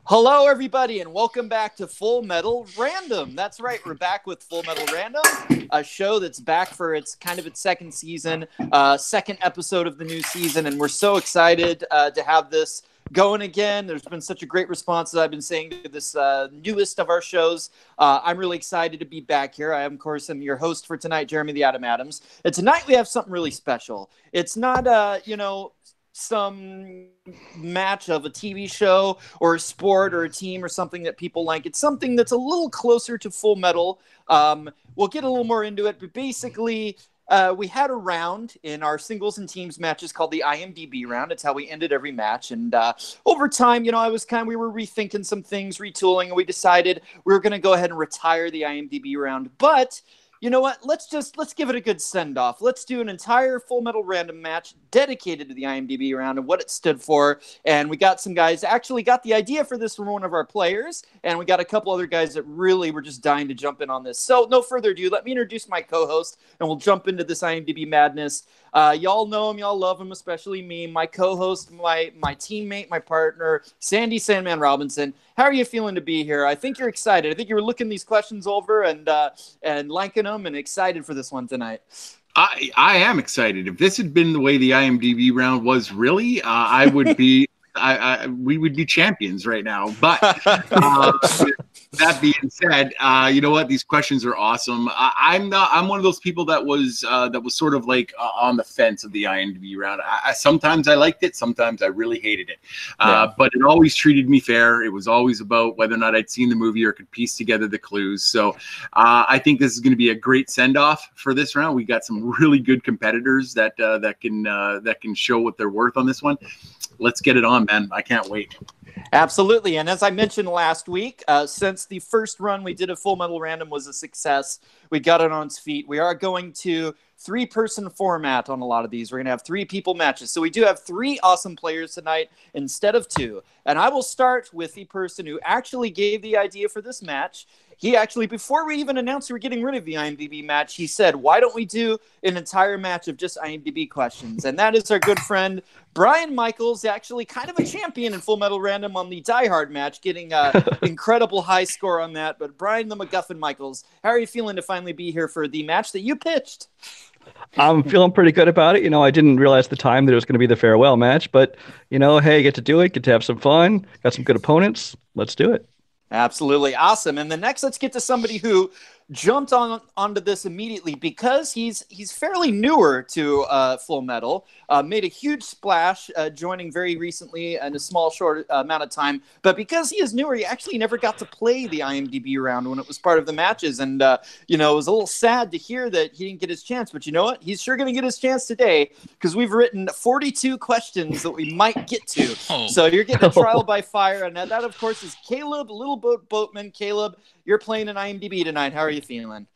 Hello, everybody, and welcome back to Full Metal Random. That's right, we're back with Full Metal Random, a show that's back for its second season, second episode of the new season, and we're so excited to have this going again. There's been such a great response, as I've been saying, to this newest of our shows. I'm really excited to be back here. I, of course, am your host for tonight, Jeremy the Atom Adams. And tonight we have something really special. It's not, some match of a TV show or a sport or a team or something that people like. It's something that's a little closer to Full Metal. We'll get a little more into it, but basically we had a round in our singles and teams matches called the IMDb round. It's how we ended every match. And over time, we were rethinking some things, retooling, and we decided we were going to go ahead and retire the IMDb round. But you know what? Let's give it a good send-off. Let's do an entire Full Metal Random match dedicated to the IMDb round and what it stood for. And we got some guys actually got the idea for this from one of our players, and we got a couple other guys that really were just dying to jump in on this. So no further ado, let me introduce my co-host, and we'll jump into this IMDb madness. Y'all know him, y'all love him, especially me. My co-host, my teammate, my partner, Sandy Sandman Robinson. How are you feeling to be here? I think you're excited. I think you were looking these questions over and liking them and excited for this one tonight. I am excited. If this had been the way the IMDb round was really, I would be. We would be champions right now. But that being said, you know what? These questions are awesome. I'm one of those people that was sort of like on the fence of the IMDb round. Sometimes I liked it, sometimes I really hated it. But it always treated me fair. It was always about whether or not I'd seen the movie or could piece together the clues. So I think this is going to be a great send off for this round. We got some really good competitors that can show what they're worth on this one. Let's get it on, man. I can't wait. Absolutely. And as I mentioned last week, since the first run we did of Full Metal Random was a success, we got it on its feet. We are going to three-person format on a lot of these. We're going to have three people matches. So we do have three awesome players tonight instead of two. And I will start with the person who actually gave the idea for this match. He actually, before we even announced we were getting rid of the IMDb match, he said, why don't we do an entire match of just IMDb questions? And that is our good friend, Brian Michaels, actually kind of a champion in Full Metal Random on the Die Hard match, getting an incredible high score on that. But Brian the MacGuffin Michaels, how are you feeling to finally be here for the match that you pitched? I'm feeling pretty good about it. I didn't realize at the time that it was going to be the farewell match, but, hey, get to do it, get to have some fun, got some good opponents. Let's do it. Absolutely awesome. And the next, let's get to somebody who jumped onto this immediately because he's fairly newer to Full Metal, made a huge splash joining very recently in a short amount of time. But because he is newer, he actually never got to play the IMDb round when it was part of the matches. And, it was a little sad to hear that he didn't get his chance. But you know what? He's sure going to get his chance today because we've written 42 questions that we might get to. So you're getting a trial by fire. And that, of course, is Caleb, Little Boatman. Caleb, you're playing an IMDb tonight. How are you feeling?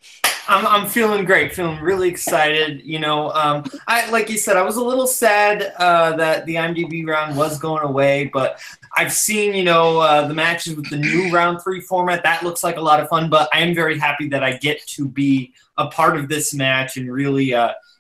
I'm feeling great, feeling really excited. Like you said, I was a little sad that the IMDb round was going away, but I've seen, the matches with the new round 3 format. That looks like a lot of fun, but I am very happy that I get to be a part of this match and really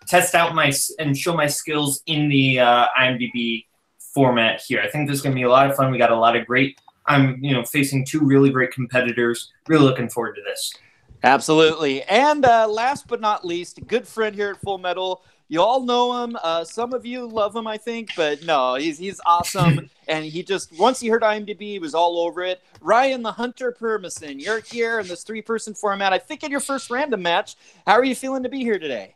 test out and show my skills in the IMDb format here. I think this is going to be a lot of fun. We got a lot of great. I'm, facing two really great competitors. Really looking forward to this. Absolutely. And last but not least, a good friend here at Full Metal. You all know him. Some of you love him, I think, but no, he's awesome. And he just, once he heard IMDb, he was all over it. Ryan the Hunter Permison, you're here in this three-person format. I think in your first random match. How are you feeling to be here today?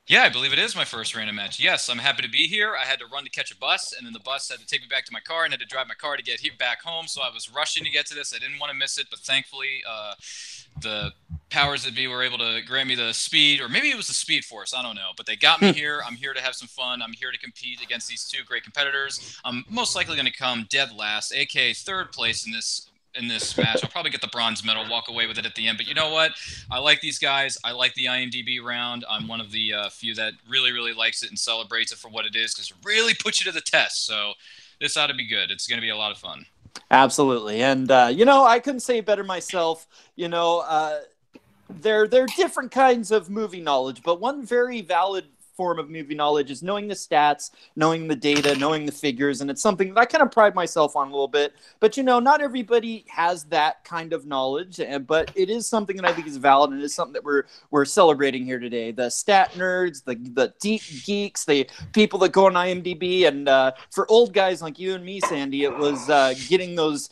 Yeah, I believe it is my first random match. Yes, I'm happy to be here. I had to run to catch a bus, and then the bus had to take me back to my car and had to drive my car to get back home. So I was rushing to get to this. I didn't want to miss it, but thankfully the powers that be were able to grant me the speed, or maybe it was the Speed Force. I don't know. But they got me here. I'm here to have some fun. I'm here to compete against these two great competitors. I'm most likely going to come dead last, a.k.a. third place in this match. I'll probably get the bronze medal, walk away with it at the end. But you know what? I like these guys. I like the IMDb round. I'm one of the few that really, really likes it and celebrates it for what it is because it really puts you to the test. So this ought to be good. It's going to be a lot of fun. Absolutely. And, I couldn't say it better myself. There are different kinds of movie knowledge, but one very valid form of movie knowledge is knowing the stats, knowing the data, knowing the figures, and it's something that I kind of pride myself on a little bit. But, you know, not everybody has that kind of knowledge, but it is something that I think is valid, and it is something that we're celebrating here today. The stat nerds, the deep geeks, the people that go on IMDb, and for old guys like you and me, Sandy, it was getting those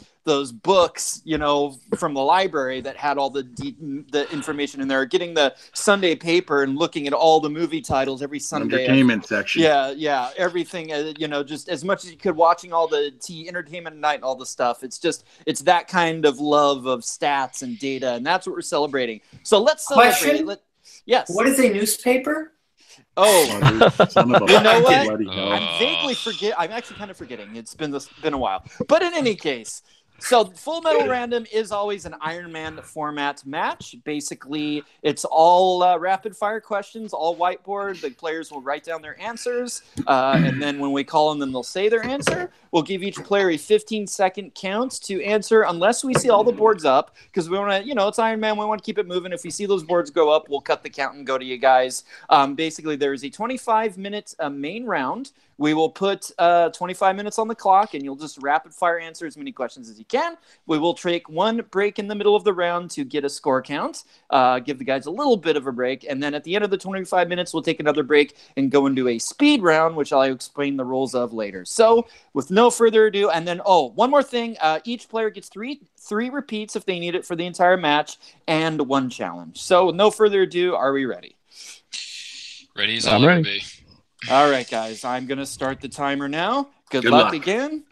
books, you know, from the library that had all the information in there, getting the Sunday paper and looking at all the movie titles every Sunday. Entertainment section. Yeah, everything, you know, just as much as you could, watching all the Entertainment at Night and all the stuff. It's that kind of love of stats and data, and that's what we're celebrating. So let's celebrate. Question? Yes. What is a newspaper? Oh, Son of a you know what? bloody hell. I'm vaguely I'm actually kind of forgetting. It's been a while. But in any case, so Full Metal Random is always an Iron Man format match. Basically, it's all rapid fire questions, all whiteboard. The players will write down their answers, and then when we call on them, they'll say their answer. We'll give each player a 15-second count to answer, unless we see all the boards up, because we want to, you know, it's Iron Man. We want to keep it moving. If we see those boards go up, we'll cut the count and go to you guys. Basically, there is a 25-minute main round. We will put 25 minutes on the clock, and you'll just rapid fire answer as many questions as you can. We will take one break in the middle of the round to get a score count, give the guys a little bit of a break, and then at the end of the 25 minutes, we'll take another break and go into a speed round, which I'll explain the rules of later. So with no further ado, and then, one more thing, each player gets three repeats if they need it for the entire match, and one challenge. So with no further ado, are we ready? Ready as I'll ever be. All right, guys, I'm going to start the timer now. Good luck again.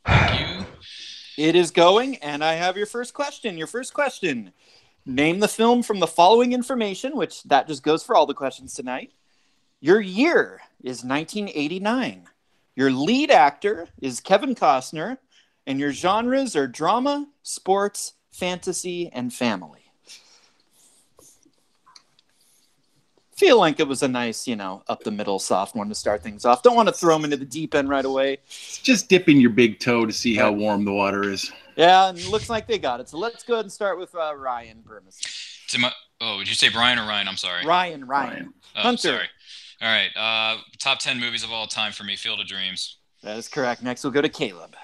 Thank you. It is going, and I have your first question. Your first question. Name the film from the following information, which that just goes for all the questions tonight. Your year is 1989. Your lead actor is Kevin Costner, and your genres are drama, sports, fantasy, and family. Feel like it was a nice, you know, up the middle, soft one to start things off. Don't want to throw them into the deep end right away. It's just dipping your big toe to see how warm the water is. Yeah, and it looks like they got it. So let's go ahead and start with Ryan Burmese. Would you say Brian or Ryan? I'm sorry. Ryan. Oh, Hunter. Sorry. All right. Top 10 movies of all time for me, Field of Dreams. That is correct. Next, we'll go to Caleb.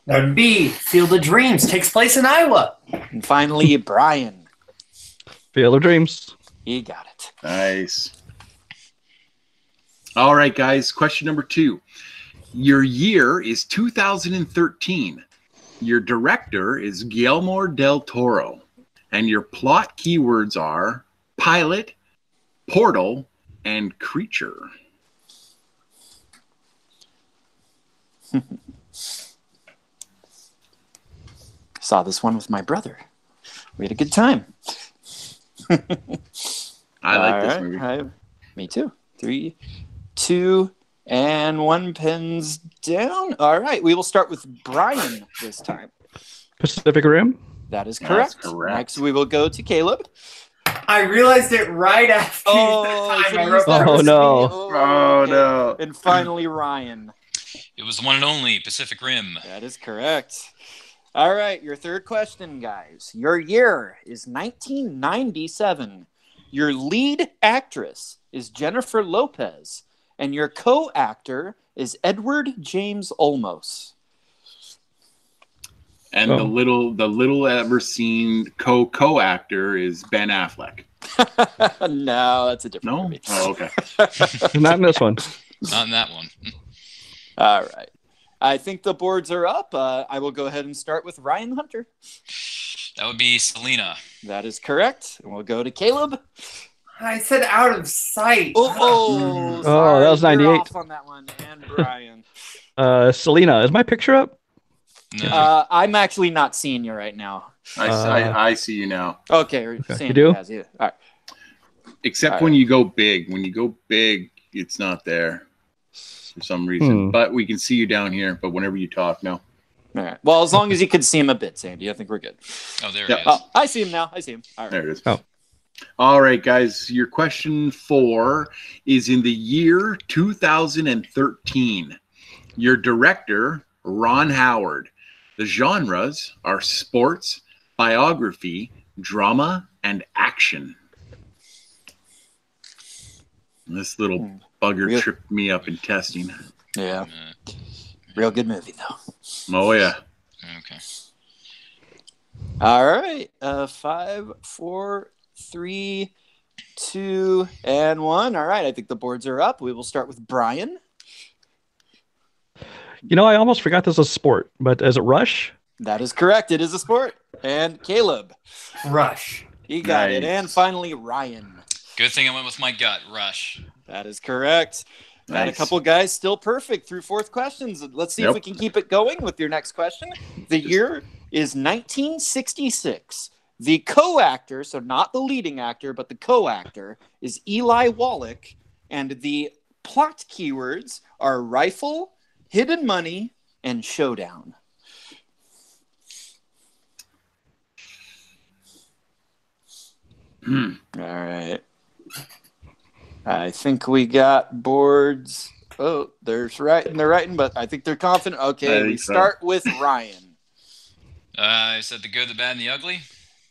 That would be Field of Dreams. Takes place in Iowa. And finally, Brian. Field of Dreams. He got it. Nice. All right, guys. Question number 2. Your year is 2013. Your director is Guillermo del Toro. And your plot keywords are pilot, portal, and creature. Saw this one with my brother. We had a good time. I like this movie. Me too. 3, 2, and 1 pins down. All right. We will start with Brian this time. Pacific Rim. That is correct. That's correct. Next, we will go to Caleb. I realized it right after the time I wrote that. Oh, no. Oh, no. And finally, Ryan. It was the one and only Pacific Rim. That is correct. All right, your third question, guys. Your year is 1997. Your lead actress is Jennifer Lopez, and your co-actor is Edward James Olmos. And the little ever seen co-actor is Ben Affleck. No, that's a different movie. Oh, okay. Not in this one. Not in that one. All right. I think the boards are up. I will go ahead and start with Ryan Hunter. That would be Selena. That is correct. And we'll go to Caleb. I said Out of Sight. Oh, that was 98. You're off on that one. And Brian. Selena, is my picture up? No. I'm actually not seeing you right now. I see you now. Okay. Sandy You do? has you. All right. Except when you go big. When you go big, it's not there for some reason. But we can see you down here. But whenever you talk, no. All right. Well, as long as you can see him a bit, Sandy, I think we're good. Oh, there he is. Oh, I see him now. I see him. All right. There it is. Oh. All right, guys. Your question 4 is in the year 2013. Your director, Ron Howard. The genres are sports, biography, drama, and action. This little bugger tripped me up in testing. Yeah. Real good movie, though. Oh, yeah. Okay. All right. 5, 4, 3, 2, and 1. All right. I think the boards are up. We will start with Brian. I almost forgot this was a sport, but is it Rush? That is correct. It is a sport. And Caleb. Rush. He got it. And finally, Ryan. Good thing I went with my gut. Rush. That is correct. Got a couple guys still perfect through fourth questions. Let's see if we can keep it going with your next question. The year is 1966. The co-actor, so not the leading actor, but the co-actor, is Eli Wallach. And the plot keywords are rifle, hidden money, and showdown. All right. I think we got boards. Oh, they're writing, but I think they're confident. Okay, we start with Ryan. I said the good, the bad, and the ugly.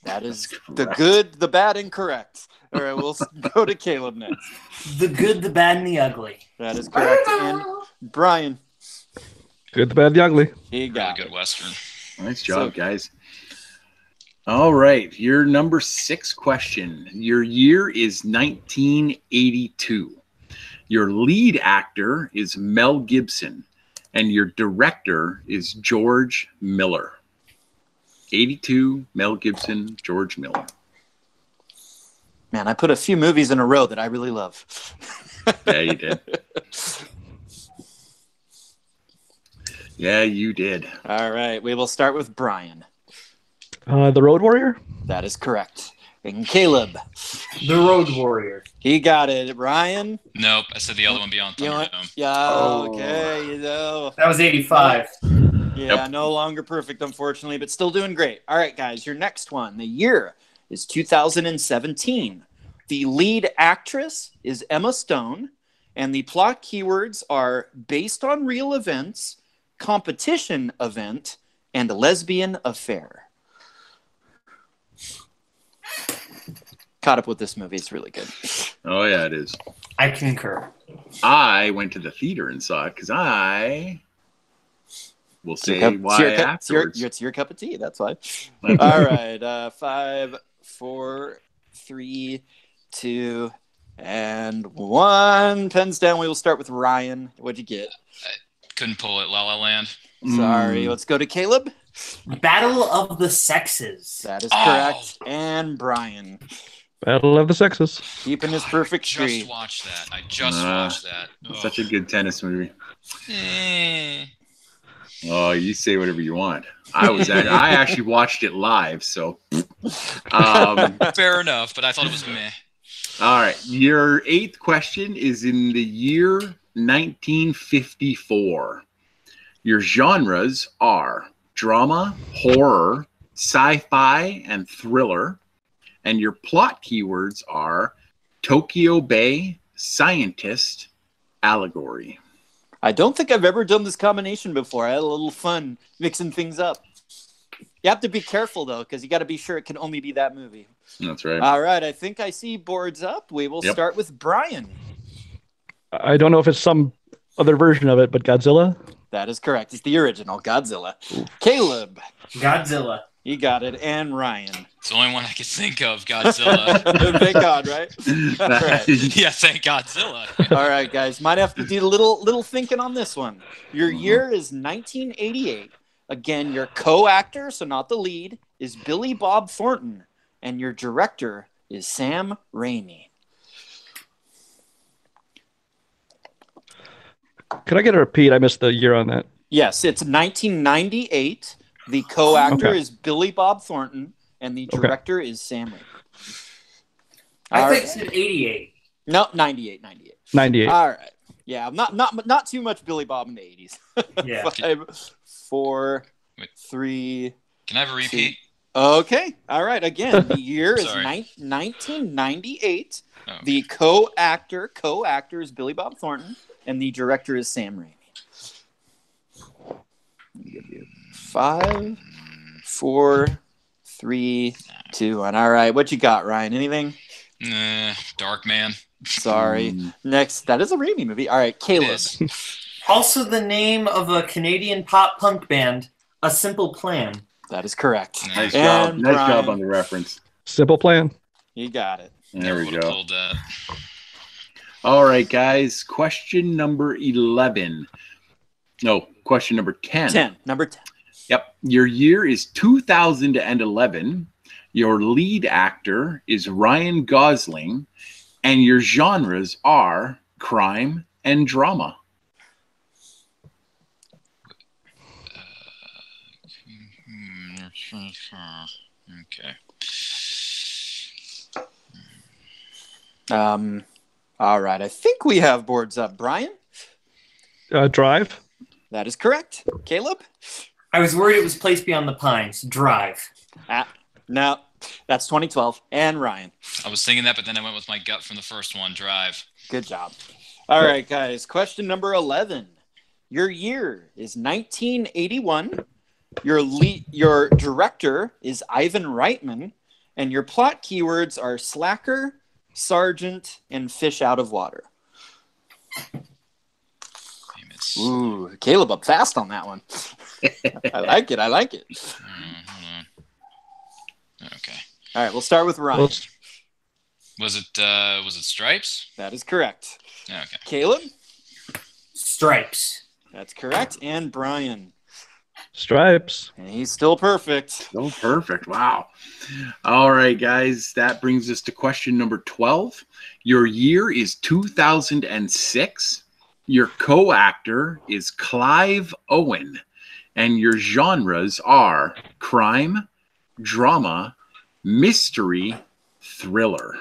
That is the good, the bad, and correct. All right, we'll go to Caleb next. The good, the bad, and the ugly. That is correct. And Brian. Good, the bad, the ugly. He got really good Western. Nice job, guys. All right, your number 6 question. Your year is 1982. Your lead actor is Mel Gibson, and your director is George Miller. 82, Mel Gibson, George Miller. Man, I put a few movies in a row that I really love. Yeah, you did. Yeah, you did. All right, we will start with Brian. The Road Warrior? That is correct. And Caleb. The Road Warrior. He got it. Ryan? Nope, I said the other one, Beyond Thunderdome. Yeah, okay. That was 85. Yeah, no longer perfect, unfortunately, but still doing great. All right, guys, your next one. The year is 2017. The lead actress is Emma Stone, and the plot keywords are based on real events, competition event, and lesbian affair. Caught up with this movie. It's really good. Oh, yeah, it is. I concur. I went to the theater and saw it because I will say why afterwards. It's your cup of tea. That's why. All right. 5, 4, 3, 2, and 1. Pens down. We will start with Ryan. What'd you get? I couldn't pull it. La La Land. Sorry. Let's go to Caleb. Battle of the Sexes. That is correct. And Brian. Battle of the Sexes. Keeping his perfect I streak. just watched that. Watched that. Such a good tennis movie. Eh. Oh, you say whatever you want. I actually watched it live, so. Fair enough, but I thought it was meh. All right. Your 8th question is in the year 1954. Your genres are drama, horror, sci-fi, and thriller. And your plot keywords are Tokyo Bay, scientist, allegory. I don't think I've ever done this combination before. I had a little fun mixing things up. You have to be careful, though, because you got to be sure it can only be that movie. That's right. All right. I think I see boards up. We will start with Brian. I don't know if it's some other version of it, but Godzilla? That is correct. It's the original Godzilla. Caleb. Godzilla. You got it. And Ryan. It's the only one I could think of, Godzilla. Thank God, right? All right. Yeah, thank Godzilla. All right, guys. Might have to do a little thinking on this one. Your year is 1988. Again, your co-actor, so not the lead, is Billy Bob Thornton. And your director is Sam Raimi. Could I get a repeat? I missed the year on that. Yes, it's 1998. The co-actor is Billy Bob Thornton, and the director is Sam Raimi. I think it's 88. No, 98. 98. All right. Yeah, not too much Billy Bob in the 80s. Yeah. 5, 4, 3. Can I have a repeat? 2. Okay. All right. Again, the year is 1998. Oh, okay. The co-actor is Billy Bob Thornton, and the director is Sam Raimi. 5, 4, 3, 2, 1. All right. What you got, Ryan? Anything? Dark Man. Sorry. Next, that is a Raimi movie. All right, It Caleb. is. Also the name of a Canadian pop punk band, A Simple Plan. That is correct. Nice And job. Nice job Brian. on the reference. Simple Plan. You got it. There Never we would have go. pulled that. All right, guys. Question number 11. No, question number 10. 10. Number 10. Yep. Your year is 2011. Your lead actor is Ryan Gosling, and your genres are crime and drama. Okay. All right. I think we have boards up. Brian? Drive. That is correct. Caleb? I was worried it was Place Beyond the Pines. Drive. No, that's 2012. And Ryan. I was thinking that, but then I went with my gut from the first one, Drive. Good job. All right, guys. Question number 11. Your year is 1981. Your director is Ivan Reitman, and your plot keywords are slacker, sergeant, and fish out of water. Famous. Ooh, Caleb up fast on that one. I like it. Hold on. Okay. All right, we'll start with Ryan. Was it Stripes? That is correct. Okay. Caleb? Stripes. That's correct. And Brian? Stripes. And he's still perfect. Oh, perfect. Wow. All right, guys. That brings us to question number 12. Your year is 2006. Your co-actor is Clive Owen, and your genres are crime, drama, mystery, thriller.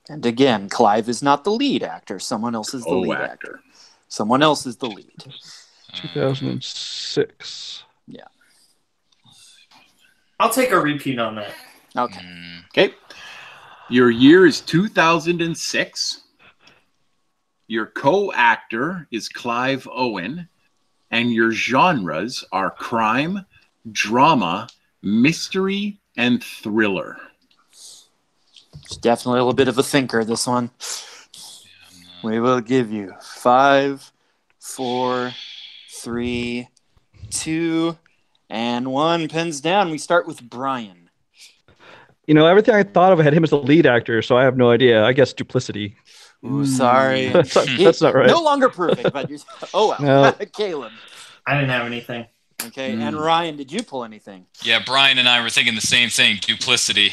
And again, Clive is not the lead actor. Someone else is the lead actor. Someone else is the lead. 2006. Yeah. I'll take a repeat on that. Okay. Okay. Your year is 2006. Your co-actor is Clive Owen, and your genres are crime, drama, mystery, and thriller. It's definitely a little bit of a thinker, this one. We will give you 5, 4, 3, 2, and 1. Pens down. We start with Brian. You know, everything I thought of had him as the lead actor, so I have no idea. I guess Duplicity. Ooh, sorry. That's not right. No longer perfect, but you're... Oh, well. No. Caleb. I didn't have anything. Okay, and Ryan, did you pull anything? Yeah, Brian and I were thinking the same thing, Duplicity.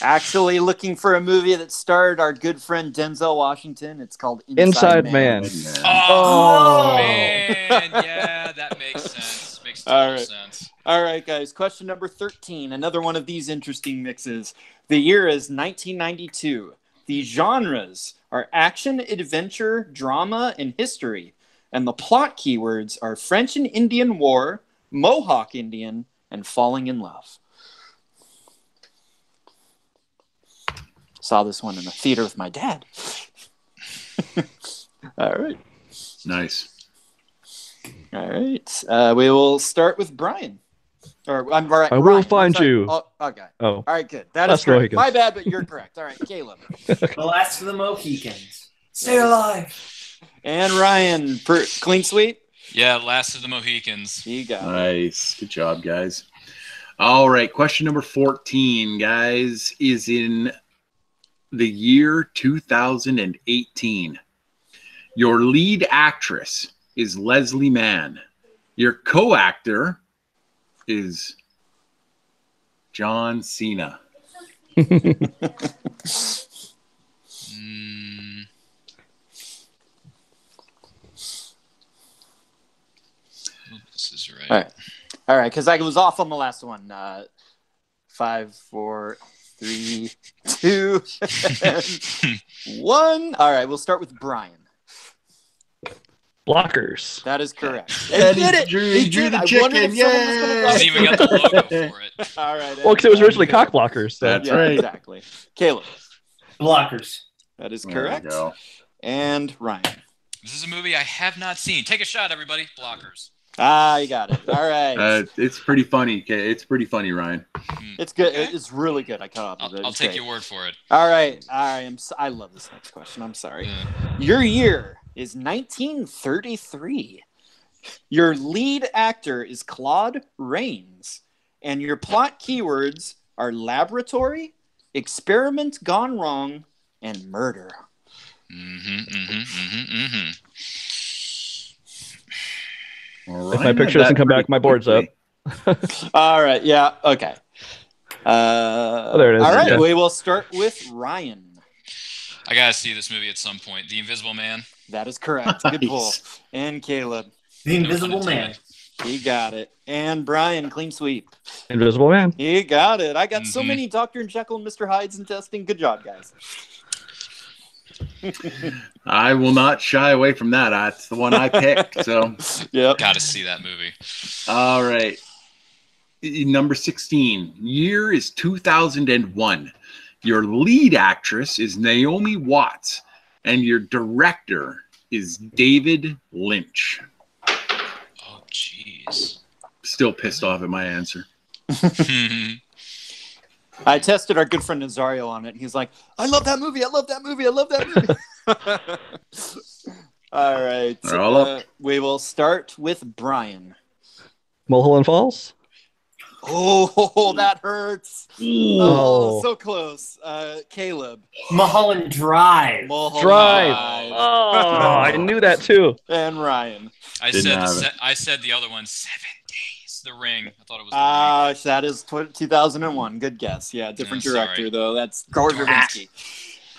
Actually looking for a movie that starred our good friend Denzel Washington. It's called Inside Man. Oh, man. Yeah, that makes sense. Makes total sense. All right, guys. Question number 13. Another one of these interesting mixes. The year is 1992. The genres are action, adventure, drama, and history. And the plot keywords are French and Indian War, Mohawk Indian, and falling in love. Saw this one in the theater with my dad. All right. Nice. All right. We will start with Brian. Or I'm right. I will find you. Oh, okay. Oh. All right, good. That is correct. My bad, but you're correct. All right, Caleb. The Last of the Mohicans. Stay alive. And Ryan, clean sweep. Yeah, Last of the Mohicans. You got it. Nice. Good job, guys. All right. Question number 14, guys, is in the year 2018. Your lead actress is Leslie Mann. Your co-actor is John Cena. This is right. All right, because I was off on the last one. 5, 4, 3, 2, 1. All right, we'll start with Brian. Blockers. That is correct. And He did it. he drew the chicken. I didn't even got the logo for it. All right. Well, because it was originally cock blockers. So. That's yeah, right. Exactly. Caleb. Blockers. That is There correct. we go. And Ryan. This is a movie I have not seen. Take a shot, everybody. Blockers. You got it. All right. It's pretty funny. It's pretty funny, Ryan. It's good. Okay. It's really good. I caught up with it. I'll It's take great. your word for it. All right. I love this next question. I'm sorry. Your year is 1933. Your lead actor is Claude Rains, and your plot keywords are laboratory, experiment gone wrong, and murder. If my picture doesn't come back, my board's up. All right. Yeah. Okay. There it is. All right. Yeah. We will start with Ryan. I gotta see this movie at some point. The Invisible Man. That is correct. Good pull. And Caleb. The Invisible Man. He got it. And Brian, clean sweep. Invisible Man. He got it. I got so many Dr. Jekyll and Mr. Hydes in testing. Good job, guys. I will not shy away from that. That's the one I picked. So, Yep. Gotta see that movie. all right. Number 16. Year is 2001. Your lead actress is Naomi Watts, and your director is David Lynch. Oh, jeez. Still pissed off at my answer. I tested our good friend Nazario on it. He's like, I love that movie. I love that movie. I love that movie. All right. They're all up. We will start with Brian. Mulholland Falls. Oh, that hurts. Oh. So close. Caleb. Mulholland Drive. Mulholland Drive. Drive. Oh, I knew that too. And Ryan. I Didn't have it. said the other one. 7 Days. The Ring. I thought it was. That is 2001. Good guess. Yeah, different Yeah, director, sorry. though. That's Gore Verbinski.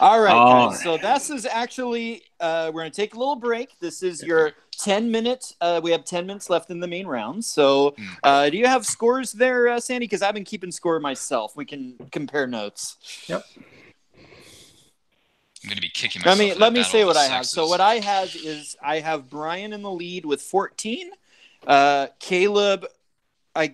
All right, All guys. So this is actually, we're going to take a little break. This is your 10-minute. We have 10 minutes left in the main round. So do you have scores there, Sandy? Because I've been keeping score myself. We can compare notes. Yep. I'm going to be kicking myself. Let me say what I have. So what I have is I have Brian in the lead with 14. Caleb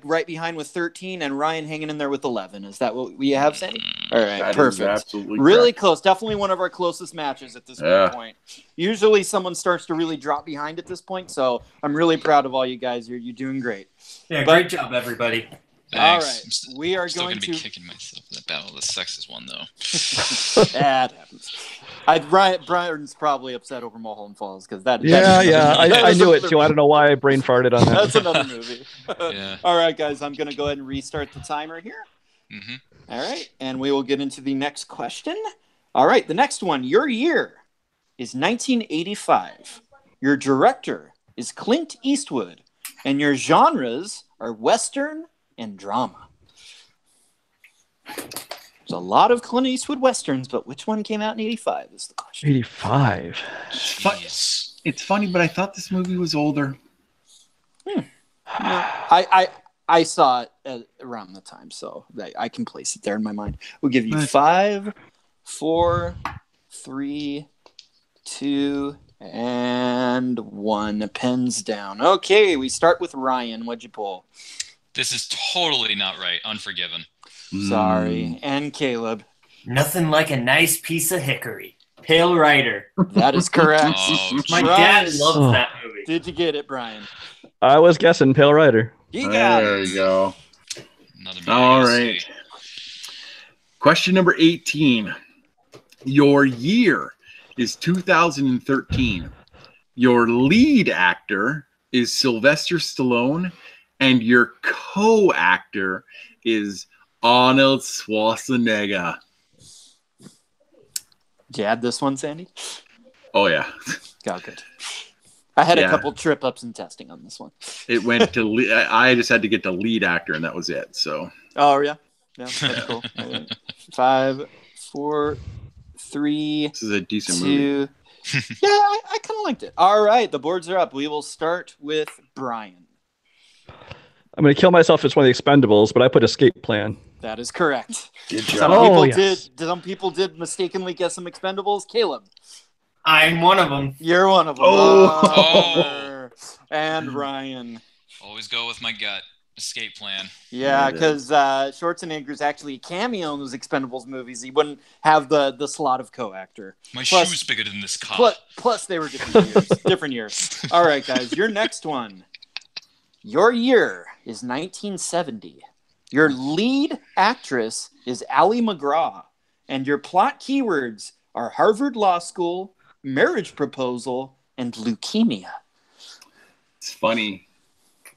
right behind with 13, and Ryan hanging in there with 11. Is that what we have, Sandy? All right, That is perfect. absolutely Really correct. close. Definitely one of our closest matches at this point. Usually someone starts to really drop behind at this point, so I'm really proud of all you guys. You're doing great. Yeah, great job, everybody. All Thanks. right, we are Still going gonna to be kicking myself in the battle of the sexes one though. That happens. Brian's probably upset over Mulholland Falls because that. Yeah. I knew it too. I don't know why I brain farted on that. That's another movie. Yeah. All right, guys, I'm going to go ahead and restart the timer here. All right, and we will get into the next question. All right, the next one. Your year is 1985. Your director is Clint Eastwood, and your genres are Western and drama. There's a lot of Clint Eastwood Westerns, but which one came out in 85 is the question. 85. Jeez. It's funny, but I thought this movie was older. I saw it around the time, so I can place it there in my mind. We'll give you 5, 4, 3, 2, and 1. Pens down. Okay, we start with Ryan. What'd you pull? This is totally not right. Unforgiven. Sorry. And Caleb. Nothing like a nice piece of hickory. Pale Rider. That is correct. Oh, My Brian. dad loves that movie. Did you get it, Brian? I was guessing Pale Rider. You got There it. you go. another movie All I right. see. Question number 18. Your year is 2013. Your lead actor is Sylvester Stallone, and your co-actor is Arnold Schwarzenegger. Did you add this one, Sandy? Oh, yeah. Got good. I had a Yeah. couple trip ups in testing on this one. It went to I just had to get to lead actor, and that was it. So Oh, yeah. Yeah, that's cool. 5, 4, 3, this is a decent movie. 2. Yeah, I kind of liked it. All right, the boards are up. We will start with Brian. I'm going to kill myself as one of the Expendables, but I put Escape Plan. That is correct. Good Some job. people yes. some people did mistakenly guess some Expendables. Caleb, I'm one of them. you're one of them. Oh. And Ryan. Always go with my gut. Escape Plan. Yeah, Yeah, it because Schwarzenegger's actually a cameo in those Expendables movies. He wouldn't have the slot of co-actor. My Plus- shoe's bigger than this cop. Plus they were different years. Different years. All right, guys, your next one. Your year is 1970. Your lead actress is Ally McGraw. And your plot keywords are Harvard Law School, marriage proposal, and leukemia. It's funny.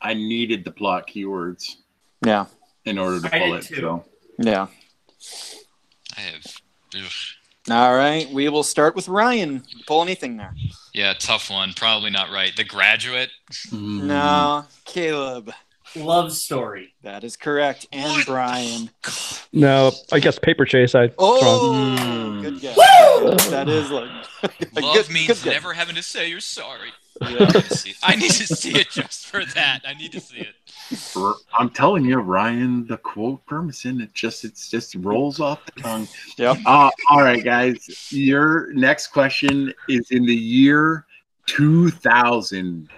I needed the plot keywords. Yeah. In order to pull it. So. Yeah. I have. Ugh. All right. We will start with Ryan. Pull anything there. Yeah, tough one. Probably not right. The Graduate. No. Caleb. Love Story. That is correct. And What? Brian. No, I guess Paper Chase. Wrong. Good guess. Woo! That is like Love means good guess. never having to say you're sorry. Yeah. I need to see it just for that. I need to see it. I'm telling you, Ryan, the quote Permison, it just rolls off the tongue. Yep. All right, guys. Your next question is in the year 2000.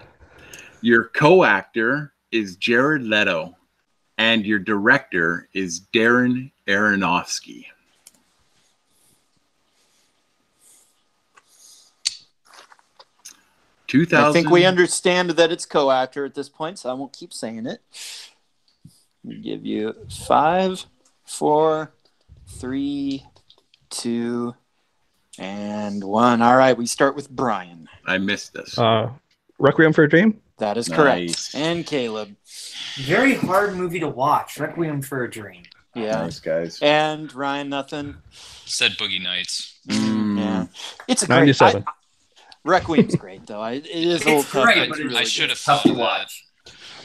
Your co-actor is Jared Leto, and your director is Darren Aronofsky. I think we understand that it's co-actor at this point, so I won't keep saying it. I'll give you 5, 4, 3, 2, and 1. All right, we start with Brian. I missed this. Requiem for a Dream? That is correct. Nice. And Caleb. Very hard movie to watch. Requiem for a Dream. Yeah. Nice, guys. And Ryan, nothing. Said Boogie Nights. Yeah. It's a great 97. Requiem's great, though. It is a little It's tough. great, It's but really I should good. have Tough thought to of that. watch.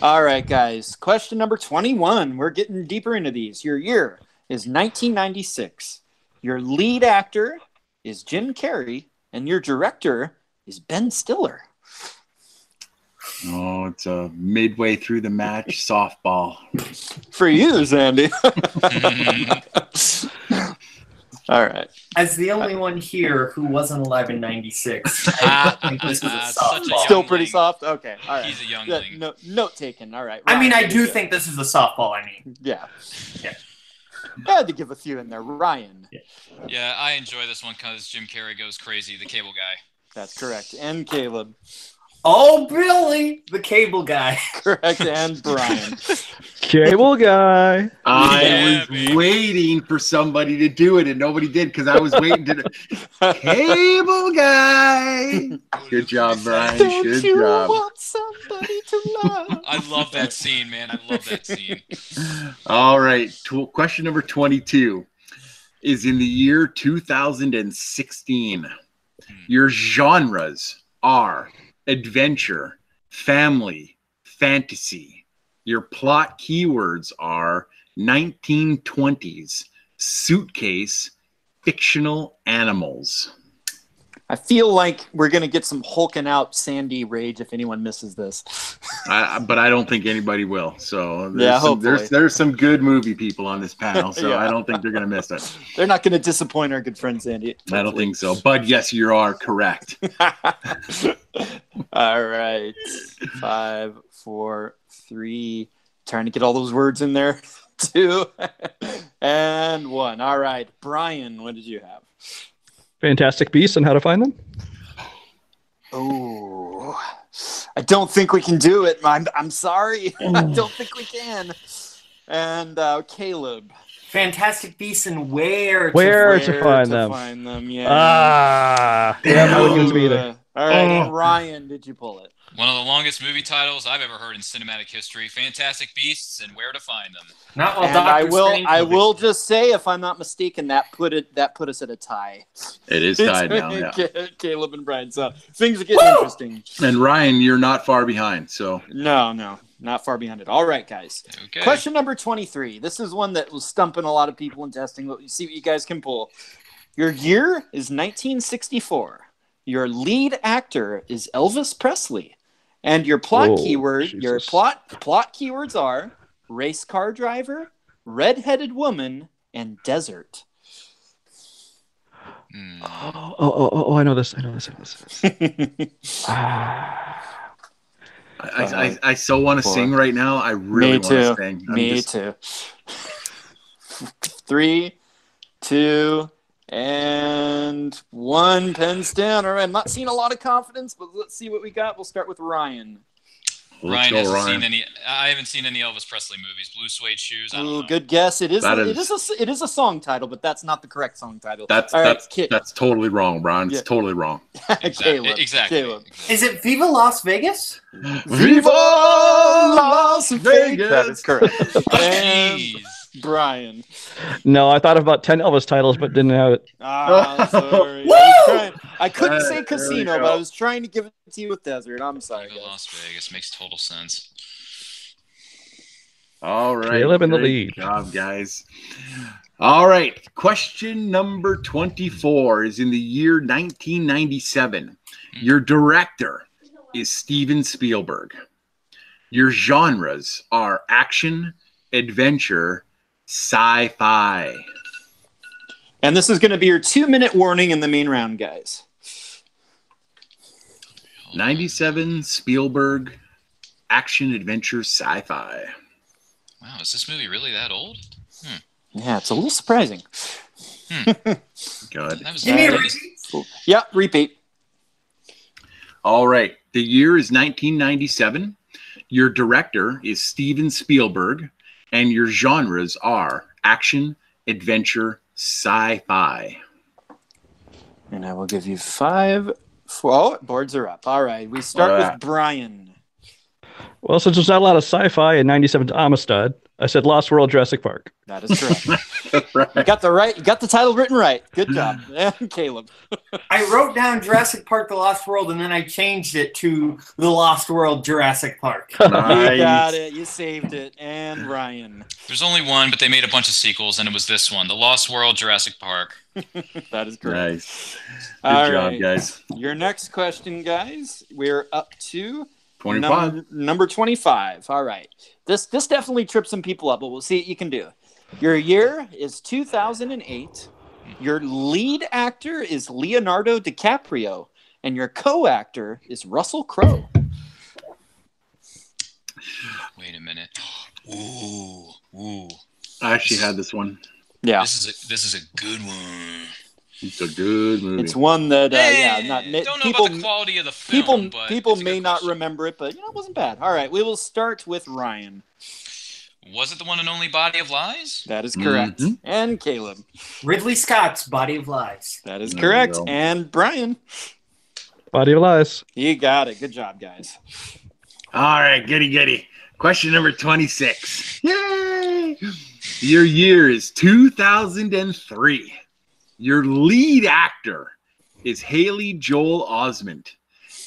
All right, guys. Question number 21. We're getting deeper into these. Your year is 1996. Your lead actor is Jim Carrey, and your director is Ben Stiller. Oh, it's a midway through the match softball. For you, Sandy. All right. As the only one here who wasn't alive in '96, I think this was a Such a softball. Still pretty youngling. soft? Okay. All right. He's a Yeah, youngling. note taken. All right. I mean, I Ryan, do what think this is a softball. I mean, Yeah. Yeah. I had to give a few in there. Ryan. Yeah, I enjoy this one because Jim Carrey goes crazy, the cable guy. That's correct. And Caleb. oh, Billy, the cable guy. Correct. And Brian. Cable Guy. I Yeah, was baby. waiting for somebody to do it, and nobody did because I was waiting to. Cable guy. Good job, Brian. Don't Good you job. want somebody to love? I love that scene, man. I love that scene. All right. Question number 22 is in the year 2016. Your genres are adventure, family, fantasy. Your plot keywords are 1920s, suitcase, fictional animals. I feel like we're going to get some hulking out Sandy rage if anyone misses this. But I don't think anybody will. So Yeah, hopefully. there's some good movie people on this panel, so Yeah. I don't think they're going to miss it. They're not going to disappoint our good friend Sandy. I don't think so. But yes, you are correct. All right. 5, 4, 3. Trying to get all those words in there. 2 and 1. All right. Brian, what did you have? Fantastic Beasts and How to Find Them? Oh, I don't think we can do it. I'm sorry. I don't think we can. And Caleb. Fantastic Beasts and Where Where to to find them? Find them, yeah. Yeah, I wouldn't give it to me either. All right, and Ryan, did you pull it? One of the longest movie titles I've ever heard in cinematic history. Fantastic Beasts and Where to Find Them. Not while And Dr. Strange I was will just say, if I'm not mistaken, that put us at a tie. It is tied now. Yeah. Caleb and Brian. So things are getting interesting. And Ryan, you're not far behind. So No, not far behind it. All right, guys. Okay. Question number 23. This is one that was stumping a lot of people in testing. See what you guys can pull. Your year is 1964. Your lead actor is Elvis Presley. And your plot your plot keywords are race car driver, redheaded woman, and desert. Oh, I know this. I so want to sing right now. I really want to sing. Me too. 3, 2, and 1. Pens down. All right, I'm not seeing a lot of confidence, but let's see what we got. We'll start with Ryan. Ryan hasn't seen any. I haven't seen any Elvis Presley movies. Blue Suede Shoes. I don't know. Good guess. It is a song title, but that's not the correct song title. That's totally wrong, Brian. It's totally wrong. Caleb. Exactly. Caleb. Is it Viva Las Vegas? Viva Las Vegas. That is correct. And Jeez. Brian. No, I thought of about 10 Elvis titles, but didn't have it. Sorry. I couldn't say casino, but I was trying to give it to you with Desert. I'm sorry. Viva Las Vegas makes total sense. All right. Caleb in the lead. Good job, guys. All right. Question number 24 is in the year 1997. Your director is Steven Spielberg. Your genres are action, adventure, sci-fi. And this is going to be your 2-minute warning in the main round, guys. 97 Spielberg, action, adventure, sci-fi. Wow, is this movie really that old? Yeah, it's a little surprising. Good. Give me a repeat. Yeah, repeat. All right. The year is 1997. Your director is Steven Spielberg, and your genres are action, adventure, sci-fi. And I will give you 5. Boards are up. All right, we start with Brian. Well, since there's not a lot of sci-fi in 97's Amistad, I said Lost World, Jurassic Park. That is correct. Right. You got the title written right. Good job. And Caleb. I wrote down Jurassic Park: The Lost World, and then I changed it to The Lost World, Jurassic Park. Nice. You got it. You saved it. And Ryan. There's only one, but they made a bunch of sequels, and it was this one, The Lost World, Jurassic Park. That is correct. Nice. Good job, guys. Your next question, guys. We're up to 25. Number 25. All right. This definitely trips some people up, but we'll see what you can do. Your year is 2008. Your lead actor is Leonardo DiCaprio, and your co-actor is Russell Crowe. Wait a minute. Ooh. I actually had this one. Yeah. This is a good one. It's a good movie. It's one that, don't know about the quality of the film, people may not remember it, but it wasn't bad. All right, we will start with Ryan. Was it the one and only Body of Lies? That is correct. Mm-hmm. And Caleb. Ridley Scott's Body of Lies. That is correct. And Brian. Body of Lies. You got it. Good job, guys. All right, goody. Question number 26. Yay! Your year is 2003. Your lead actor is Haley Joel Osment,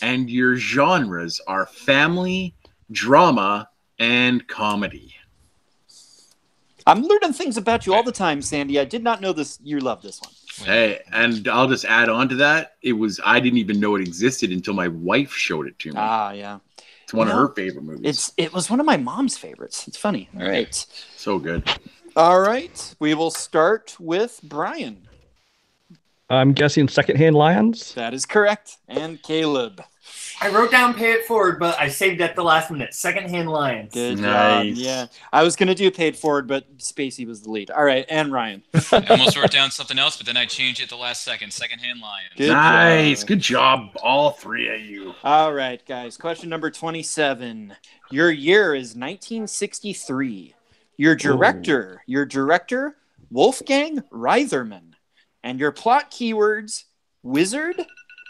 and your genres are family, drama, and comedy. I'm learning things about you all the time, Sandy. I did not know this. You love this one. Hey, and I'll just add on to that. I didn't even know it existed until my wife showed it to me. Ah, yeah. It's one of her favorite movies. It was one of my mom's favorites. It's funny. All right. So good. All right. We will start with Brian. I'm guessing Secondhand Lions. That is correct. And Caleb. I wrote down Pay It Forward, but I saved at the last minute. Secondhand Lions. Good job. Yeah. I was going to do Pay It Forward, but Spacey was the lead. All right. And Ryan. I almost wrote down something else, but then I changed it at the last second. Secondhand Lions. Nice. Good job, all three of you. All right, guys. Question number 27. Your year is 1963. Your director, Wolfgang Reitherman. And your plot keywords, wizard,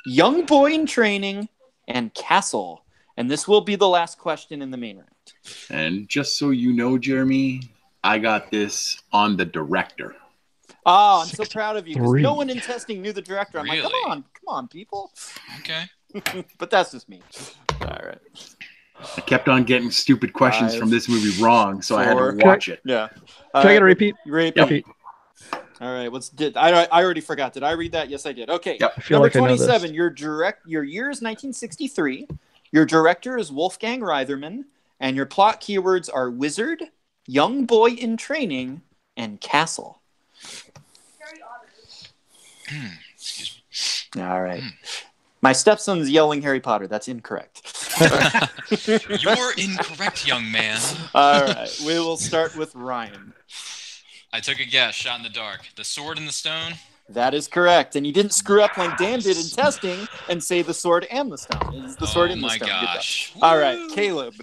young boy in training, and castle. And this will be the last question in the main round. And just so you know, Jeremy, I got this on the director. Oh, I'm so proud of you because no one in testing knew the director. I'm Really? like, come on, people. Okay. But that's just me. All right. I kept on getting stupid questions from this movie wrong, so I had to watch it. Yeah. Can I get a repeat? Repeat. All right. I already forgot. Did I read that? Yes, I did. Okay. Yep. I feel Number like I know 27. Your year is 1963. Your director is Wolfgang Reitherman, and your plot keywords are wizard, young boy in training, and castle. Excuse me. All right. My stepson's yelling Harry Potter. That's incorrect. You're incorrect, young man. All right. We will start with Ryan. I took a guess, shot in the dark. The Sword and the Stone? That is correct. And you didn't screw up like Dan did in testing and say the sword and the stone. It's the sword and the stone. Oh, my gosh. All right, Caleb.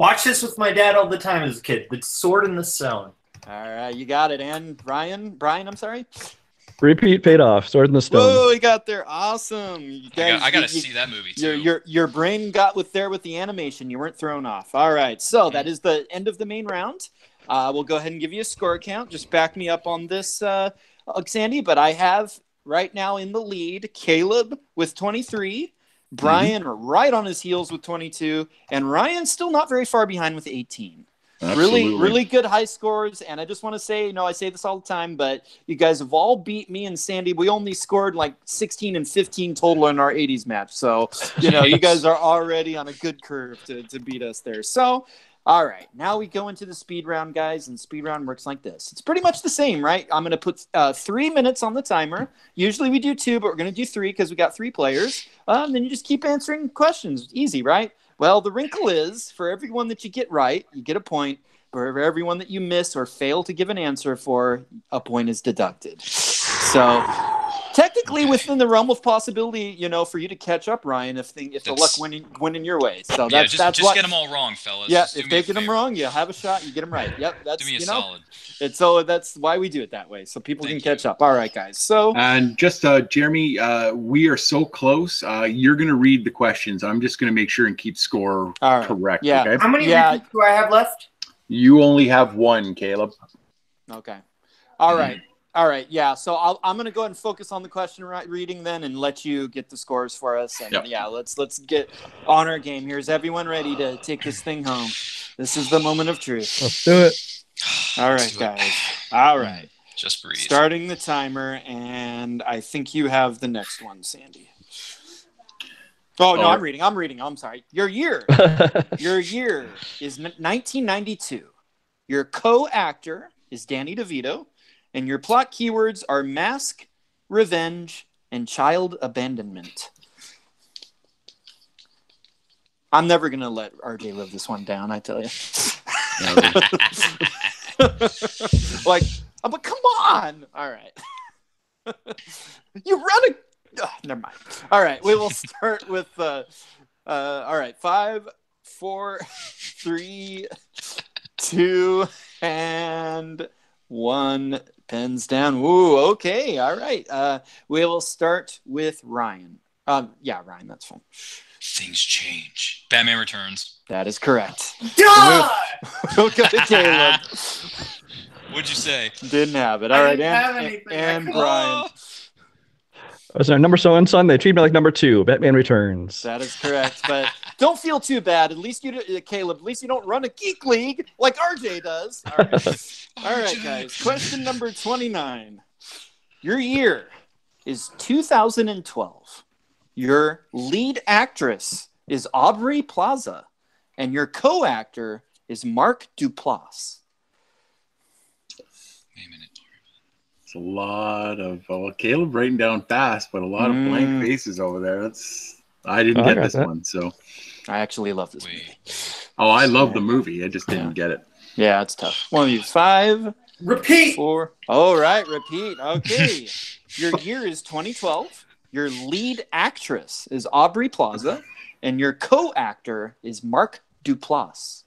Watch this with my dad all the time as a kid. The Sword in the Stone. All right, you got it. And Brian, I'm sorry. Repeat paid off. Sword in the Stone. Whoa, you got there. Awesome. You guys, I gotta see that movie too. Your brain got with the animation. You weren't thrown off. All right, so that is the end of the main round. We'll go ahead and give you a score count. Just back me up on this, Sandy. But I have right now in the lead Caleb with 23, Brian right on his heels with 22, and Ryan still not very far behind with 18. Absolutely. Really good high scores. And I just want to say, I say this all the time, but you guys have all beat me and Sandy. We only scored like 16 and 15 total in our 80s match. So, you guys are already on a good curve to beat us there. So, all right, now we go into the speed round, guys, and speed round works like this. It's pretty much the same, right? I'm going to put 3 minutes on the timer. Usually we do 2, but we're going to do 3 because we got 3 players. Then you just keep answering questions. Easy, right? Well, the wrinkle is, for everyone that you get right, you get a point. For everyone that you miss or fail to give an answer for, a point is deducted. So, technically within the realm of possibility, for you to catch up, Ryan, if the luck went in your way. So that's just what, get them all wrong, fellas. Yeah, just if they get them wrong, you have a shot. You get them right. Yep, that's do me a solid. So that's why we do it that way, so people can catch up. All right, guys. So and just Jeremy, we are so close. You're going to read the questions. I'm just going to make sure and keep score correct. Yeah. Okay? How many repeats do I have left? You only have 1, Caleb. Okay. All right. All right. Yeah. So I'm going to go ahead and focus on the question reading then, and let you get the scores for us. And let's get on our game here. Is everyone ready to take this thing home? This is the moment of truth. Let's do it. All right, guys. All right. Just breathe. Starting the timer, and I think you have the next one, Sandy. Oh, no, I'm reading. I'm sorry. Your year is 1992. Your co-actor is Danny DeVito, and your plot keywords are mask, revenge, and child abandonment. I'm never going to let RJ live this one down, I tell you. I'm like, come on. All right. You run a... Oh, never mind. All right, we will start with all right, 5, 4, 3, 2, and 1. Pens down. Ooh, okay. All right. We will start with Ryan. Ryan, that's fine. Things change. Batman Returns. That is correct. We'll go to Caleb. What'd you say? Didn't have it. All right, and Brian. Was there number so and son? They treat me like number 2. Batman Returns. That is correct, but don't feel too bad. At least Caleb. At least you don't run a geek league like RJ does. All right, guys. Question number 29. Your year is 2012. Your lead actress is Aubrey Plaza, and your co-actor is Mark Duplass. Wait a minute. It's a lot of Caleb writing down fast, but a lot of blank faces over there. I didn't get this one, so I actually love this movie. Oh, I love the movie. I just didn't get it. Yeah, it's tough. One of you. 5. Repeat. 4. All right, repeat. Okay. Your year is 2012. Your lead actress is Aubrey Plaza, and your co-actor is Mark Duplass.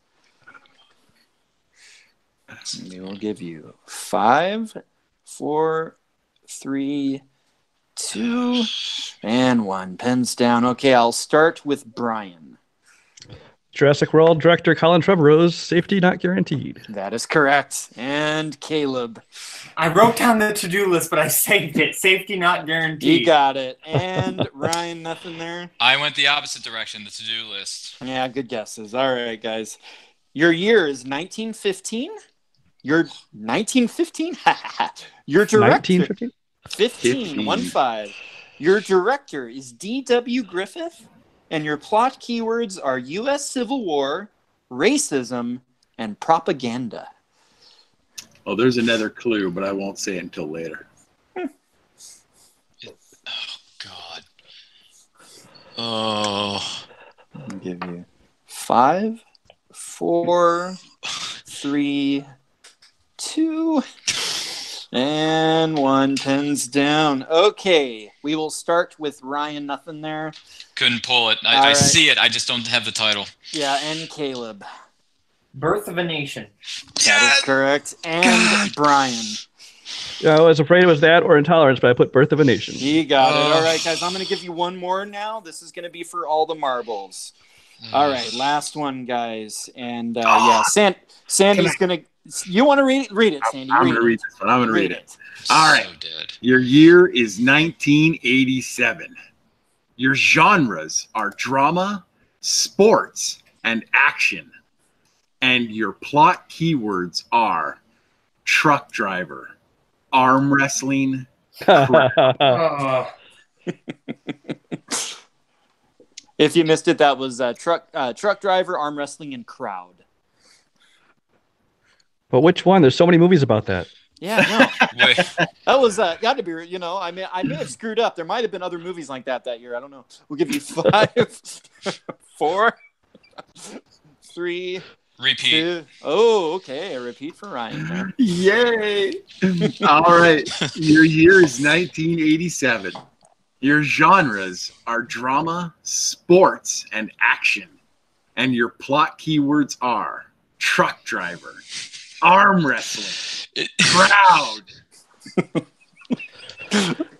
We will give you 5, 4, 3, 2, and 1. Pens down. Okay, I'll start with Brian. Jurassic World director Colin Trevorrow's Safety Not Guaranteed. That is correct. And Caleb. I wrote down the to-do list, but I saved it. Safety Not Guaranteed. You got it. And Ryan, nothing there? I went the opposite direction, the to-do list. Yeah, good guesses. All right, guys. Your year is 1915. Your 1915? Your director. 1915? 15. Your director is D.W. Griffith, and your plot keywords are U.S. Civil War, racism, and propaganda. Oh, there's another clue, but I won't say it until later. Oh, God. Oh. I'll give you 5, 4, 3, 2, and 1. Pens down. Okay, we will start with Ryan. Nothing there. Couldn't pull it. I see it. I just don't have the title. Yeah, and Caleb. Birth of a Nation. That is correct. And Brian. Yeah, I was afraid it was that or Intolerance, but I put Birth of a Nation. You got it. All right, guys, I'm going to give you one more now. This is going to be for all the marbles. All right, last one, guys. And Sandy's going to... You want to read it? Read it, Sandy. I'm going to read this one. I'm going to read it. All right. So dead. Your year is 1987. Your genres are drama, sports, and action. And your plot keywords are truck driver, arm wrestling. If you missed it, that was truck driver, arm wrestling, and crowd. But which one? There's so many movies about that. Yeah, no. Wait. That was got to be, I mean, I may have screwed up. There might have been other movies like that year. I don't know. We'll give you 5, 4, 3, Repeat. 2. Oh, okay. A repeat for Ryan. Yay! All right. Your year is 1987. Your genres are drama, sports, and action. And your plot keywords are truck driver, arm wrestling, crowd.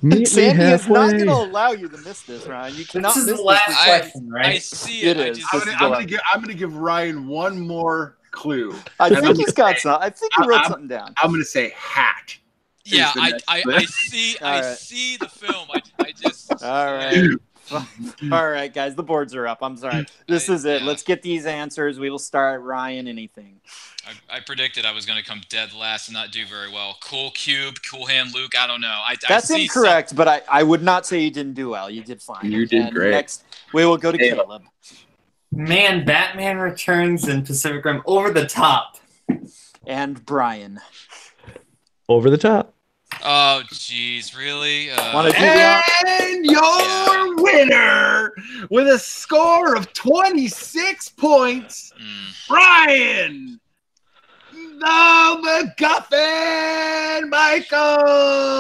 Sandy is not going to allow you to miss this, Ryan. You cannot This is miss the last this. question, right? I see it. It is. I'm gonna give Ryan one more clue. I think he's got some. I think he wrote something down. I'm gonna say hat. Yeah, is the next I clip. see. All I right. see the film. I just. All right. All right, guys. The boards are up. I'm sorry. This is it. Yeah. Let's get these answers. We will start. Ryan, anything. I predicted I was going to come dead last and not do very well. Cool Cube, Cool Hand Luke. I don't know. That's I see incorrect, but I would not say you didn't do well. You did fine. You did And great. Next, we will go to Caleb. Man, Batman Returns and Pacific Rim over the top. And Brian. Over the top. Oh, jeez, really? Want to do the And your winner with a score of 26 points, Brian, the MacGuffin Michaels.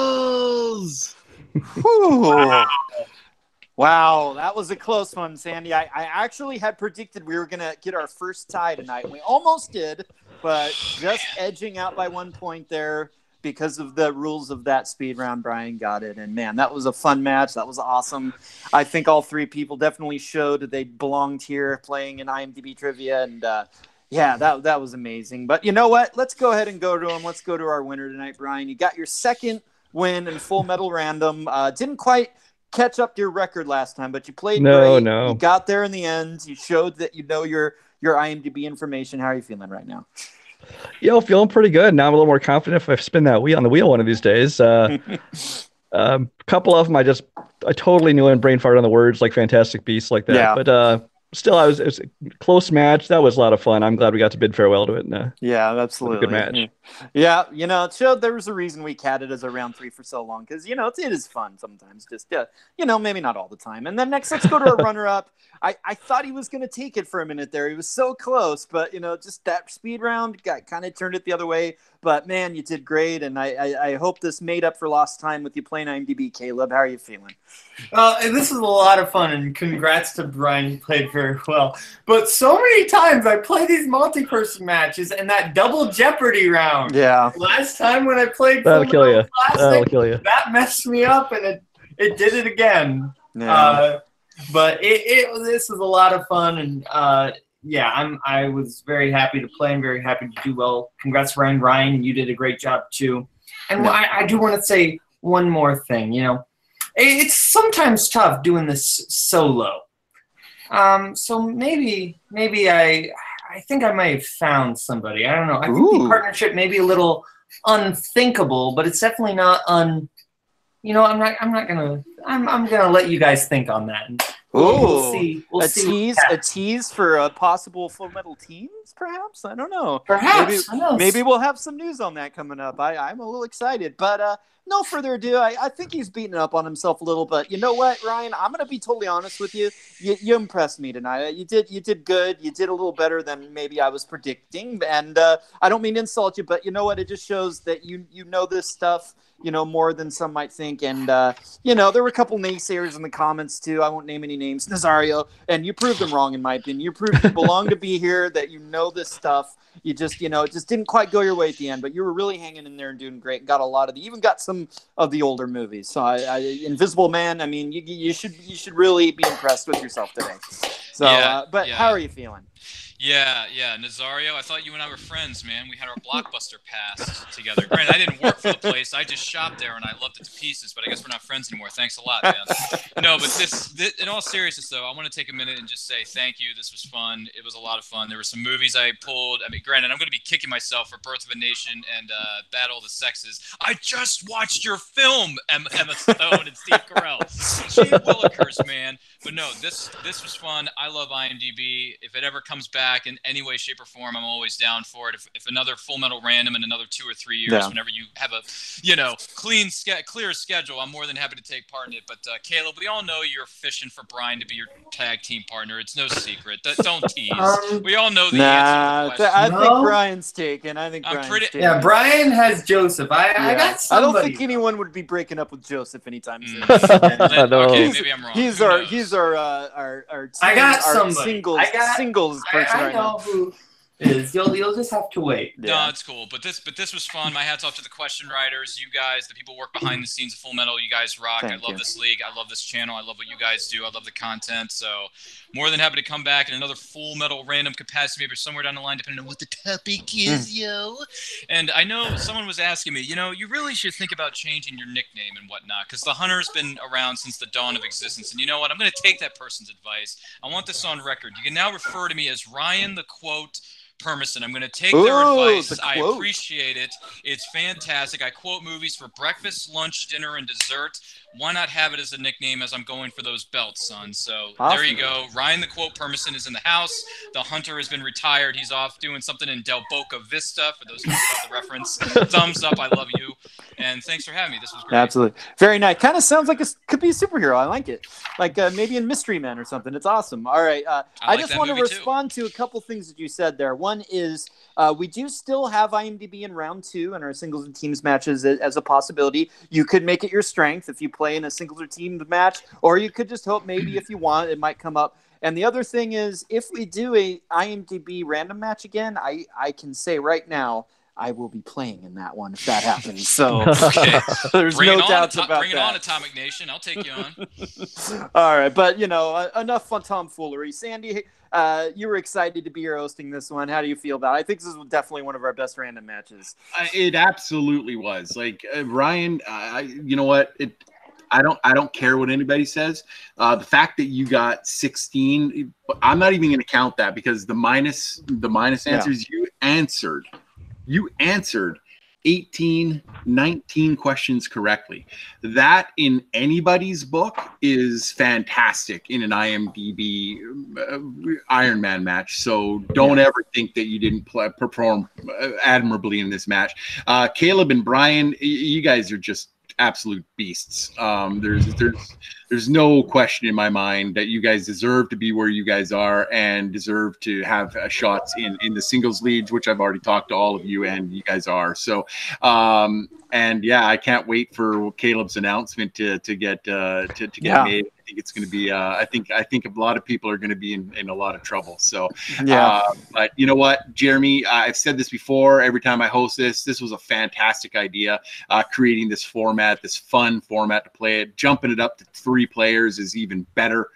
Wow, that was a close one, Sandy. I actually had predicted we were going to get our first tie tonight. We almost did, but just edging out by 1 point there. Because of the rules of that speed round, Brian got it. And, man, that was a fun match. That was awesome. I think all three people definitely showed that they belonged here playing in IMDb trivia. And, yeah, that was amazing. But you know what? Let's go ahead and go to him. Let's go to our winner tonight, Brian. You got your second win in Full Metal Random. Didn't quite catch up to your record last time, but you played great. No. You got there in the end. You showed that you know your IMDb information. How are you feeling right now? Feeling pretty good. Now I'm a little more confident if I spin that wheel on the wheel one of these days. A couple of them I totally knew and brain farted on the words like Fantastic Beasts like that. Yeah. But still, it was a close match. That was a lot of fun. I'm glad we got to bid farewell to it. Yeah, absolutely. Good match. Yeah, it showed there was a reason we catted as a round 3 for so long because, it is fun sometimes. Just, maybe not all the time. And then next, let's go to our runner-up. I thought he was going to take it for a minute there. He was so close, but, just that speed round kind of turned it the other way. But, man, you did great, and I hope this made up for lost time with you playing IMDb. Caleb, how are you feeling? This was a lot of fun, and congrats to Brian. He played very well. But so many times I play these multi-person matches, and that double Jeopardy round. Yeah. Last time when I played That'll kill you. Classic, That'll kill you. that messed me up, and it did it again. Yeah. But this was a lot of fun, and I was very happy to play and very happy to do well. Congrats, Ryan. You did a great job too. And I do want to say one more thing. It's sometimes tough doing this solo. So maybe I think I might have found somebody. I don't know. I think the partnership may be a little unthinkable, but it's definitely not I'm gonna let you guys think on that. We'll see. We'll see. A tease for a possible Full Metal Teams, perhaps? I don't know. Perhaps. Maybe we'll have some news on that coming up. I'm a little excited, but no further ado. I think he's beating up on himself a little, but you know what, Ryan? I'm gonna be totally honest with you. You impressed me tonight. You did good. You did a little better than maybe I was predicting, and I don't mean to insult you, but you know what? It just shows that you know this stuff. more than some might think. And, there were a couple naysayers in the comments too. I won't name any names, Nazario, and you proved them wrong in my opinion. You proved you belong to be here, that this stuff. You just, it just didn't quite go your way at the end, but you were really hanging in there and doing great. And got a lot of even got some of the older movies. So Invisible Man, I mean, you should really be impressed with yourself today. So, how are you feeling? Yeah, Nazario, I thought you and I were friends, man. We had our Blockbuster pass together. Granted, I didn't work for the place. I just shopped there, and I loved it to pieces, but I guess we're not friends anymore. Thanks a lot, man. No, but this, in all seriousness, though, I want to take a minute and just say thank you. This was fun. It was a lot of fun. There were some movies I pulled. I mean, granted, I'm going to be kicking myself for Birth of a Nation and Battle of the Sexes. I just watched your film, Emma Stone and Steve Carell. Gee willikers, man. But no, this was fun. I love IMDb. If it ever comes back in any way, shape, or form, I'm always down for it. If another Full Metal Random in another 2 or 3 years, whenever you have a clear schedule, I'm more than happy to take part in it. But Caleb, we all know you're fishing for Brian to be your tag team partner. It's no secret. Don't tease. We all know the answer to the question. I think Brian's taken. Taken. Yeah, Brian has Joseph. I got somebody. I don't think anyone would be breaking up with Joseph anytime soon. Okay, maybe I'm wrong. He's our team, I got somebody. Singles person. I know who is. You'll just have to wait. No, it's cool. But this was fun. My hat's off to the question writers, you guys, the people who work behind the scenes of Full Metal. You guys rock. I love this league. I love this channel. I love what you guys do. I love the content. So more than happy to come back in another Full Metal Random capacity, maybe somewhere down the line, depending on what the topic is, yo. And I know someone was asking me, you really should think about changing your nickname and whatnot, because the Hunter's been around since the dawn of existence. And you know what? I'm going to take that person's advice. I want this on record. You can now refer to me as Ryan the Quote Permison. I'm going to take their advice. I appreciate it. It's fantastic. I quote movies for breakfast, lunch, dinner, and dessert. Why not have it as a nickname as I'm going for those belts, son? So There you go. Ryan the Quote Permison is in the house. The Hunter has been retired. He's off doing something in Del Boca Vista, for those who know about the reference. Thumbs up. I love you. And thanks for having me. This was great. Absolutely. Very nice. Kind of sounds like could be a superhero. I like it. Like maybe in Mystery Men or something. It's awesome. All right. I just want to respond to a couple things that you said there. One is we do still have IMDb in round 2 and our singles and teams matches as a possibility. You could make it your strength if you play in a singles or teams match, or you could just hope maybe if you want, it might come up. And the other thing is, if we do a IMDb random match again, I can say right now, I will be playing in that one if that happens. So there's no doubts about that. Bring it on, Atomic Nation. I'll take you on. All right, but enough fun tomfoolery. Sandy, you were excited to be here hosting this one. How do you feel about it? I think this is definitely one of our best random matches. It absolutely was. Like Ryan, you know what? I don't care what anybody says. The fact that you got 16, I'm not even going to count that, because the minus answers you answered 18, 19 questions correctly. That in anybody's book is fantastic in an IMDb Iron Man match. So don't ever think that you didn't perform admirably in this match. Caleb and Brian, you guys are just absolute beasts. There's no question in my mind that you guys deserve to be where you guys are and deserve to have shots in the singles leads, which I've already talked to all of you, and you guys are. So, and yeah, I can't wait for Caleb's announcement to get made. I think it's going to be. I think a lot of people are going to be in a lot of trouble. So, but you know what, Jeremy? I've said this before. Every time I host this was a fantastic idea. Creating this format, this fun format to play it, jumping it up to 3 players is even better.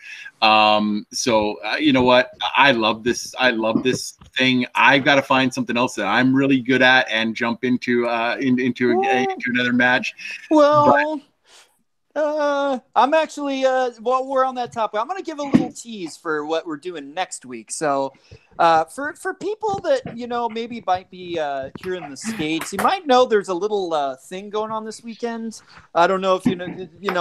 So you know what? I love this. I love this thing. I've got to find something else that I'm really good at and jump into another match. Well. I'm actually, while we're on that topic, I'm going to give a little tease for what we're doing next week. So, for people that, maybe might be here in the States, you might know there's a little thing going on this weekend. I don't know if you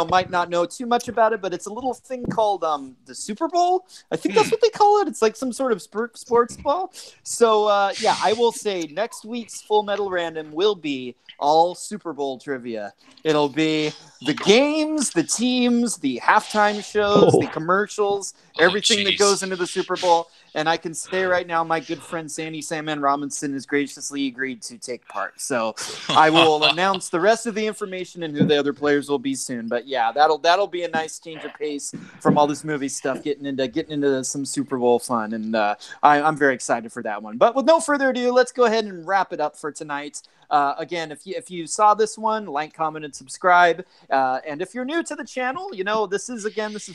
might not know too much about it, but it's a little thing called the Super Bowl. I think that's what they call it. It's like some sort of sports ball. So, I will say next week's Full Metal Random will be all Super Bowl trivia. It'll be the games, the teams, the halftime shows, the commercials, everything that goes into the Super Bowl. And I can say right now, my good friend Sandy Sandman Robinson has graciously agreed to take part. So I will announce the rest of the information and who the other players will be soon. But yeah, that'll be a nice change of pace from all this movie stuff, getting into some Super Bowl fun, and I'm very excited for that one. But with no further ado, let's go ahead and wrap it up for tonight. Again, if you saw this one, like, comment, and subscribe. And if you're new to the channel, this is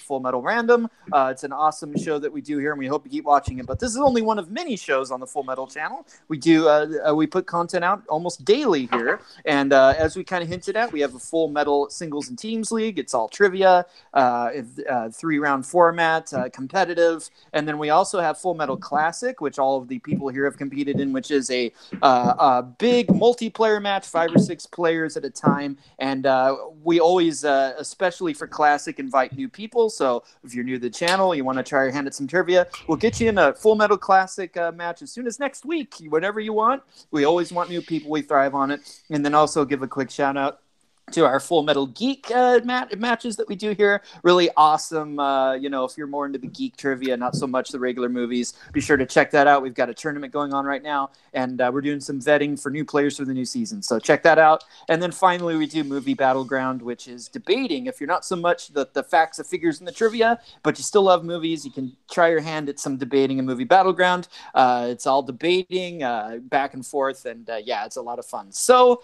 Full Metal Random. It's an awesome show that we do here, and we hope you keep watching it. But this is only one of many shows on the Full Metal channel. We put content out almost daily here, and as we kind of hinted at, we have a Full Metal Singles and Teams League. It's all trivia, 3-round format, competitive, and then we also have Full Metal Classic, which all of the people here have competed in, which is a big multiplayer match, 5 or 6 players at a time, and we always, especially for Classic, invite new people. So if you're new to the channel, you want to try your hand at some trivia, we'll get you in a Full Metal Classic match as soon as next week, whatever you want. We always want new people. We thrive on it. And then also give a quick shout out to our Full Metal Geek matches that we do here. Really awesome. If you're more into the geek trivia, not so much the regular movies, be sure to check that out. We've got a tournament going on right now, and we're doing some vetting for new players for the new season. So check that out. And then finally, we do Movie Battleground, which is debating. If you're not so much the facts, the figures, and the trivia, but you still love movies, you can try your hand at some debating in Movie Battleground. It's all debating, back and forth, and it's a lot of fun. So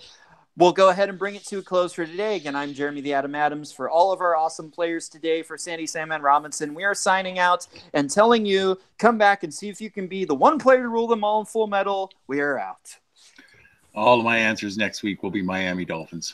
we'll go ahead and bring it to a close for today. Again, I'm Jeremy the Atom Adams. For all of our awesome players today, for Sandy Sandman Robinson, we are signing out and telling you, come back and see if you can be the one player to rule them all in Full Metal. We are out. All of my answers next week will be Miami Dolphins.